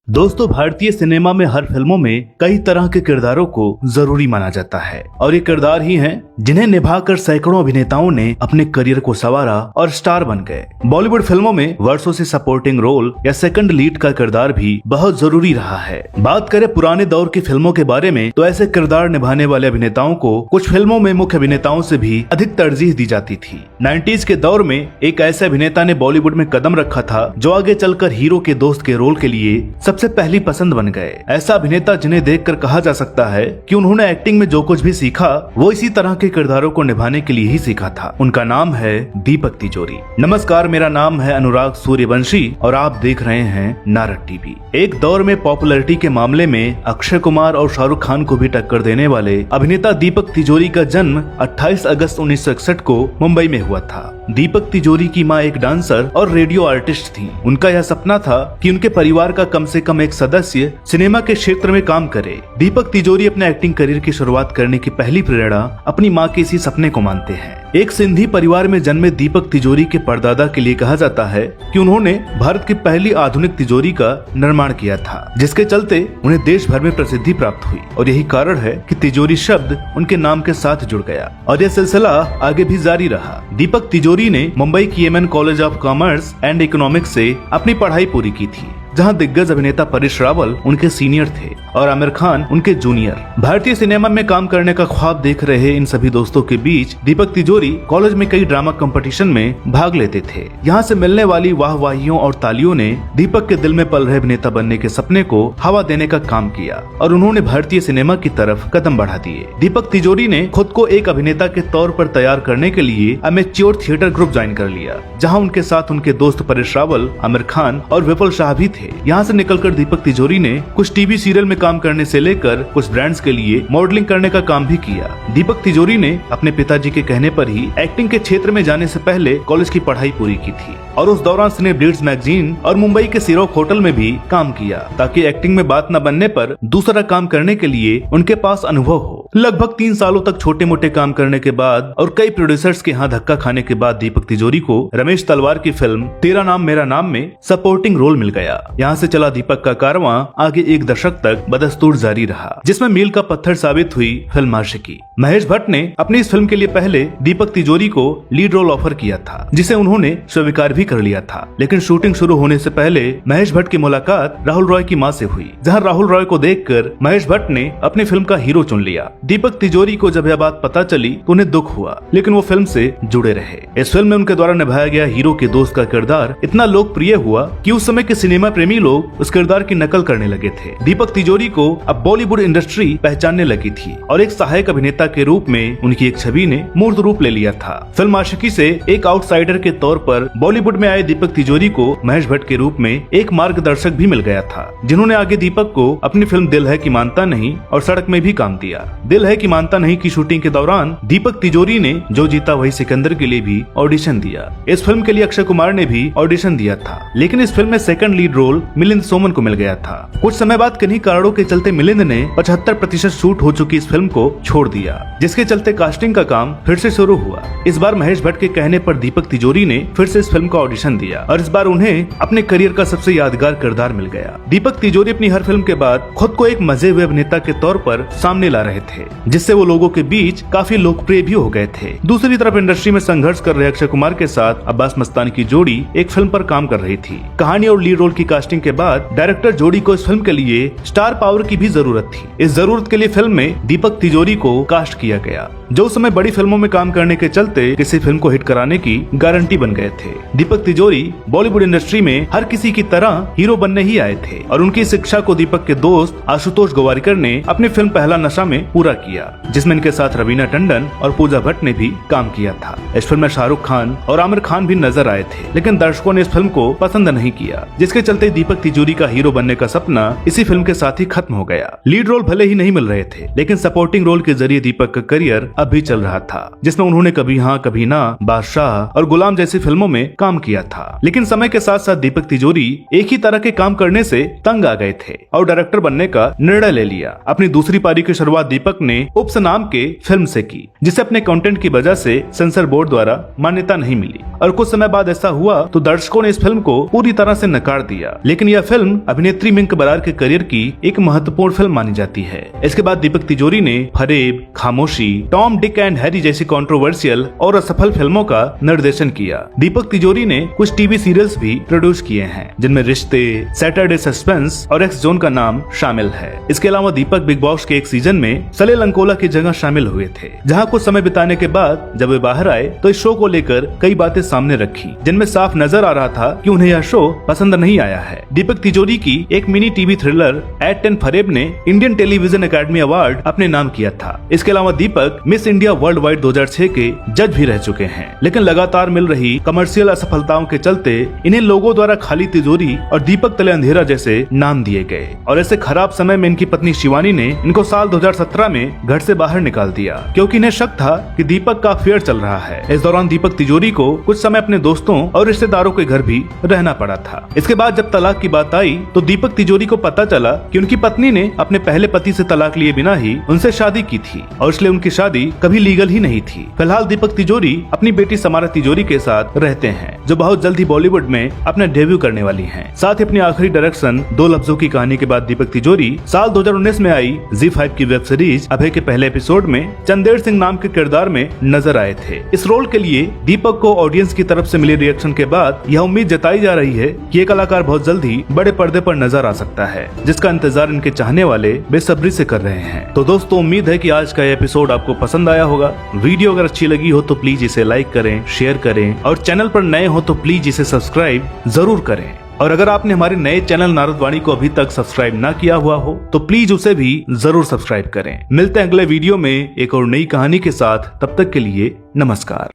दोस्तों, भारतीय सिनेमा में हर फिल्मों में कई तरह के किरदारों को जरूरी माना जाता है और ये किरदार ही हैं जिन्हें निभाकर सैकड़ों अभिनेताओं ने अपने करियर को संवारा और स्टार बन गए। बॉलीवुड फिल्मों में वर्षों से सपोर्टिंग रोल या सेकंड लीड का किरदार भी बहुत जरूरी रहा है। बात करें पुराने दौर की फिल्मों के बारे में तो ऐसे किरदार निभाने वाले अभिनेताओं को कुछ फिल्मों में मुख्य अभिनेताओं से भी अधिक तरजीह दी जाती थी। 90s के दौर में एक ऐसे अभिनेता ने बॉलीवुड में कदम रखा था जो आगे चलकर हीरो के दोस्त के रोल के लिए सबसे पहली पसंद बन गए। ऐसा अभिनेता जिन्हें देखकर कहा जा सकता है कि उन्होंने एक्टिंग में जो कुछ भी सीखा वो इसी तरह के किरदारों को निभाने के लिए ही सीखा था। उनका नाम है दीपक तिजोरी। नमस्कार, मेरा नाम है अनुराग सूर्यवंशी और आप देख रहे हैं नारद टीवी। एक दौर में पॉपुलैरिटी के मामले में अक्षय कुमार और शाहरुख खान को भी टक्कर देने वाले अभिनेता दीपक तिजोरी का जन्म 28 अगस्त 1961 को मुंबई में हुआ था। दीपक तिजोरी की मां एक डांसर और रेडियो आर्टिस्ट थी। उनका यह सपना था कि उनके परिवार का कम से कम एक सदस्य सिनेमा के क्षेत्र में काम करे। दीपक तिजोरी अपने एक्टिंग करियर की शुरुआत करने की पहली प्रेरणा अपनी मां के इसी सपने को मानते हैं। एक सिंधी परिवार में जन्मे दीपक तिजोरी के परदादा के लिए कहा जाता है कि उन्होंने भारत की पहली आधुनिक तिजोरी का निर्माण किया था, जिसके चलते उन्हें देश भर में प्रसिद्धि प्राप्त हुई और यही कारण है कि तिजोरी शब्द उनके नाम के साथ जुड़ गया और यह सिलसिला आगे भी जारी रहा। दीपक तिजोरी ने मुंबई की MN college of commerce and economics से अपनी पढ़ाई पूरी की थी, जहां दिग्गज अभिनेता परेश रावल उनके सीनियर थे और आमिर खान उनके जूनियर। भारतीय सिनेमा में काम करने का ख्वाब देख रहे इन सभी दोस्तों के बीच दीपक तिजोरी कॉलेज में कई ड्रामा कंपटीशन में भाग लेते थे। यहाँ से मिलने वाली वाहवाहियों और तालियों ने दीपक के दिल में पल रहे अभिनेता बनने के सपने को हवा देने का काम किया और उन्होंने भारतीय सिनेमा की तरफ कदम बढ़ा दिए। दीपक तिजोरी ने खुद को एक अभिनेता के तौर पर तैयार करने के लिए अमेच्योर थिएटर ग्रुप ज्वाइन कर लिया, जहाँ उनके साथ उनके दोस्त परेश रावल, आमिर खान और विपुल शाह भी थे। यहाँ से निकलकर दीपक तिजोरी ने कुछ टीवी सीरियल में काम करने से लेकर कुछ ब्रांड्स के लिए मॉडलिंग करने का काम भी किया। दीपक तिजोरी ने अपने पिताजी के कहने पर ही एक्टिंग के क्षेत्र में जाने से पहले कॉलेज की पढ़ाई पूरी की थी और उस दौरान उसने ब्लिट्ज मैगजीन और मुंबई के सिरोक होटल में भी काम किया, ताकि एक्टिंग में बात न बनने पर दूसरा काम करने के लिए उनके पास अनुभव हो। लगभग 3 सालों तक छोटे मोटे काम करने के बाद और कई प्रोड्यूसर्स के यहाँ धक्का खाने के बाद दीपक तिजोरी को रमेश तलवार की फिल्म तेरा नाम मेरा नाम में सपोर्टिंग रोल मिल गया। यहाँ से चला दीपक का कारवां आगे एक दशक तक बदस्तूर जारी रहा, जिसमें मील का पत्थर साबित हुई फिल्म आशिकी। महेश भट्ट ने अपनी इस फिल्म के लिए पहले दीपक तिजोरी को लीड रोल ऑफर किया था, जिसे उन्होंने स्वीकार भी कर लिया था। लेकिन शूटिंग शुरू होने से पहले महेश भट्ट की मुलाकात राहुल रॉय की मां से हुई, जहां राहुल रॉय को देखकर महेश भट्ट ने अपनी फिल्म का हीरो चुन लिया। दीपक तिजोरी को जब यह बात पता चली तो उन्हें दुख हुआ, लेकिन वो फिल्म से जुड़े रहे। इस फिल्म में उनके द्वारा निभाया गया हीरो के दोस्त का किरदार इतना लोकप्रिय हुआ कि उस समय के सिनेमा प्रेमी लोग उस किरदार की नकल करने लगे थे। दीपक तिजोरी को अब बॉलीवुड इंडस्ट्री पहचानने लगी थी और एक सहायक अभिनेता के रूप में उनकी एक छवि ने मूर्त रूप ले लिया था। फिल्म आशिकी से एक आउटसाइडर के तौर पर बॉलीवुड में आए दीपक तिजोरी को महेश भट्ट के रूप में एक मार्गदर्शक भी मिल गया था, जिन्होंने आगे दीपक को अपनी फिल्म दिल है कि मानता नहीं और सड़क में भी काम दिया। दिल है कि मानता नहीं की शूटिंग के दौरान दीपक तिजोरी ने जो जीता वही सिकंदर के लिए भी ऑडिशन दिया। इस फिल्म के लिए अक्षय कुमार ने भी ऑडिशन दिया था, लेकिन इस फिल्म में second lead role Milind Soman को मिल गया था। कुछ समय बाद किन्हीं कारणों के चलते मिलिंद ने 75% शूट हो चुकी इस फिल्म को छोड़ दिया, जिसके चलते कास्टिंग का काम फिर से शुरू हुआ। इस बार महेश भट्ट के कहने पर दीपक तिजोरी ने फिर से इस फिल्म का ऑडिशन दिया और इस बार उन्हें अपने करियर का सबसे यादगार किरदार मिल गया। दीपक तिजोरी अपनी हर फिल्म के बाद खुद को एक मजे हुए अभिनेता के तौर पर सामने ला रहे थे, जिससे वो लोगों के बीच काफी लोकप्रिय भी हो गए थे। दूसरी तरफ इंडस्ट्री में संघर्ष कर रहे अक्षय कुमार के साथ अब्बास मस्तानी की जोड़ी एक फिल्म पर काम कर रही थी। कहानी और लीड रोल की कास्टिंग के बाद डायरेक्टर जोड़ी को इस फिल्म के लिए स्टार पावर की भी जरूरत थी। इस जरूरत के लिए फिल्म में दीपक तिजोरी को कास्ट किया गया, जो उस समय बड़ी फिल्मों में काम करने के चलते किसी फिल्म को हिट कराने की गारंटी बन गए थे। दीपक तिजोरी बॉलीवुड इंडस्ट्री में हर किसी की तरह हीरो बनने ही आए थे और उनकी शिक्षा को दीपक के दोस्त आशुतोष गोवारिकर ने अपनी फिल्म पहला नशा में पूरा किया, जिसमें इनके साथ रवीना टंडन और पूजा भट्ट ने भी काम किया था। इस फिल्म में शाहरुख खान और आमिर खान भी नजर आए थे, लेकिन दर्शकों ने इस फिल्म को पसंद नहीं किया, जिसके चलते दीपक तिजोरी का हीरो बनने का सपना इसी फिल्म के साथ ही खत्म हो गया। लीड रोल भले ही नहीं मिल रहे थे, लेकिन सपोर्टिंग रोल के जरिए दीपक का करियर अब भी चल रहा था, जिसमें उन्होंने कभी हाँ कभी ना, बादशाह और गुलाम जैसी फिल्मों में काम किया था। लेकिन समय के साथ साथ दीपक तिजोरी एक ही तरह के काम करने से तंग आ गए थे और डायरेक्टर बनने का निर्णय ले लिया। अपनी दूसरी पारी की शुरुआत दीपक दीपक ने उप्स नाम के फिल्म से की, जिसे अपने कंटेंट की वजह से सेंसर बोर्ड द्वारा मान्यता नहीं मिली और कुछ समय बाद ऐसा हुआ तो दर्शकों ने इस फिल्म को पूरी तरह से नकार दिया। लेकिन यह फिल्म अभिनेत्री मिंक बरार के करियर की एक महत्वपूर्ण फिल्म मानी जाती है। इसके बाद दीपक तिजोरी ने फरेब, खामोशी, टॉम, डिक एंड हैरी जैसी कंट्रोवर्शियल और असफल फिल्मों का निर्देशन किया। दीपक तिजोरी ने कुछ टीवी सीरियल्स भी प्रोड्यूस किए हैं, जिनमें रिश्ते, सैटरडे सस्पेंस और एक्स जोन का नाम शामिल है। इसके अलावा दीपक बिग बॉस के एक सीजन में सलेल अंकोला की जगह शामिल हुए थे, जहां कुछ समय बिताने के बाद जब वे बाहर आए तो इस शो को लेकर कई बातें सामने रखी, जिनमें साफ नजर आ रहा था कि उन्हें यह शो पसंद नहीं आया है। दीपक तिजोरी की एक मिनी टीवी थ्रिलर एट 10 फरेब ने इंडियन टेलीविजन अकेडमी अवार्ड अपने नाम किया था। इसके अलावा दीपक मिस इंडिया वर्ल्ड वाइड 2006 के जज भी रह चुके हैं, लेकिन लगातार मिल रही कमर्शियल असफलताओं के चलते इन्हें लोगों द्वारा खाली तिजोरी और दीपक तले अंधेरा जैसे नाम दिए गए और ऐसे खराब समय में इनकी पत्नी शिवानी ने इनको साल 2017 में घर से बाहर निकाल दिया, क्योंकि इन्हें शक था कि दीपक का अफेयर चल रहा है। इस दौरान दीपक तिजोरी को कुछ समय अपने दोस्तों और रिश्तेदारों के घर भी रहना पड़ा था। इसके बाद जब तलाक की बात आई तो दीपक तिजोरी को पता चला कि उनकी पत्नी ने अपने पहले पति से तलाक लिए बिना ही उनसे शादी की थी और इसलिए उनकी शादी कभी लीगल ही नहीं थी। फिलहाल दीपक तिजोरी अपनी बेटी समारा तिजोरी के साथ रहते हैं, जो बहुत जल्द ही बॉलीवुड में अपना डेब्यू करने वाली हैं। साथ ही अपनी आखिरी डायरेक्शन 2 लफ्जों की कहानी के बाद दीपक तिजोरी साल 2019 में आई ZEE5 की वेब सीरीज अभय के पहले एपिसोड में चंदेर सिंह नाम के किरदार में नजर आए थे। इस रोल के लिए दीपक को ऑडियंस की तरफ से मिले रिएक्शन के बाद यह उम्मीद जताई जा रही है कि ये कलाकार बहुत जल्द ही बड़े पर्दे पर नजर आ सकता है, जिसका इंतजार इनके चाहने वाले बेसब्री से कर रहे हैं। तो दोस्तों, उम्मीद है कि आज का एपिसोड आपको पसंद आया होगा। वीडियो अगर अच्छी लगी हो तो प्लीज इसे लाइक करें, शेयर करें और चैनल पर नए हो तो प्लीज इसे सब्सक्राइब जरूर करें। और अगर आपने हमारे नए चैनल नारद वाणी को अभी तक सब्सक्राइब ना किया हुआ हो तो प्लीज उसे भी जरूर सब्सक्राइब करें। मिलते हैं अगले वीडियो में एक और नई कहानी के साथ। तब तक के लिए नमस्कार।